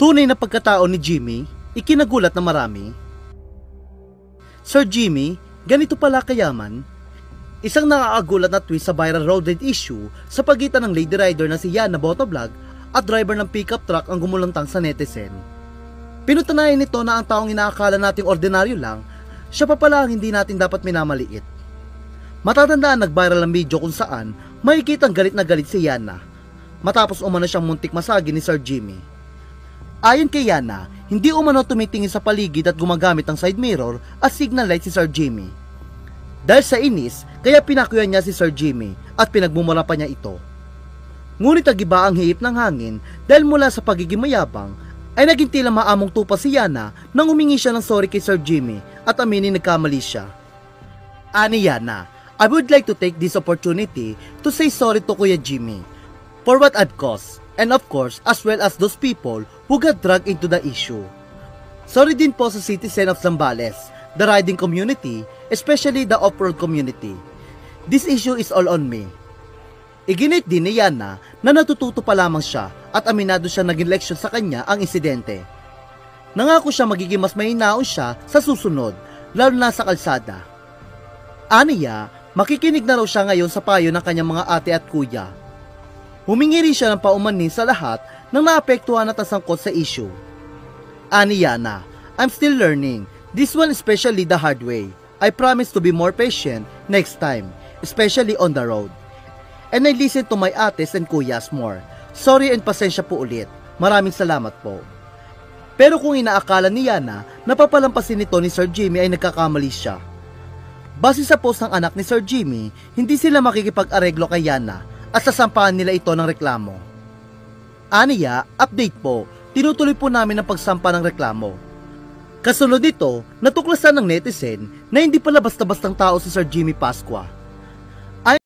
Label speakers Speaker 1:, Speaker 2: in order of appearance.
Speaker 1: Tunay na pagkatao ni Jimmy, ikinagulat na marami. Sir Jimmy, ganito pala kayaman? Isang nakakagulat na twist sa viral road rage issue sa pagitan ng lady rider na si Yana Botovlog at driver ng pickup truck ang gumulantang sa netizen. Pinutanayan nito na ang taong inaakala nating ordinaryo lang, siya pa pala ang hindi natin dapat minamaliit. Matatandaan nag-viral ang video kung saan makikitang galit na galit si Yana matapos umano siyang muntik masagi ni Sir Jimmy. Ayon kay Yana, hindi umano tumitingin sa paligid at gumagamit ng side mirror as signal light si Sir Jimmy. Dahil sa inis, kaya pinakuyan niya si Sir Jimmy at pinagmumura pa niya ito. Ngunit nagiba ang hiip ng hangin dahil mula sa pagiging mayabang ay naging tila maamong tupa si Yana nang humingi siya ng sorry kay Sir Jimmy at aminin nagkamali siya. Ani Yana, I would like to take this opportunity to say sorry to Kuya Jimmy for what I've caused, and of course as well as those people who got dragged into the issue. Sorry din po sa citizen of Zambales, the riding community, especially the off-road community. This issue is all on me. Iginit din ni Yana na natututo pa lamang siya at aminado siya naging leksyon sa kanya ang insidente. Nangako siya magiging mas mahinaon siya sa susunod, lalo na sa kalsada. Aniya, makikinig na raw siya ngayon sa payo ng kanyang mga ate at kuya. Humingi rin siya ng paumanhin sa lahat ng naapektuhan at nasangkot sa issue. Ani Yana, I'm still learning. This one especially the hard way. I promise to be more patient next time, especially on the road. And I listen to my ates and kuyas more. Sorry and pasensya po ulit. Maraming salamat po. Pero kung inaakala ni Yana na papalampasin nito ni Sir Jimmy ay nagkakamali siya. Base sa post ng anak ni Sir Jimmy, hindi sila makikipag-areglo kay Yana at sasampahan nila ito ng reklamo. Aniya, update po, tinutuloy po namin ang pagsampa ng reklamo. Kasunod nito, natuklasan ng netizen na hindi pala basta-bastang tao si Sir Jimmy Pascua.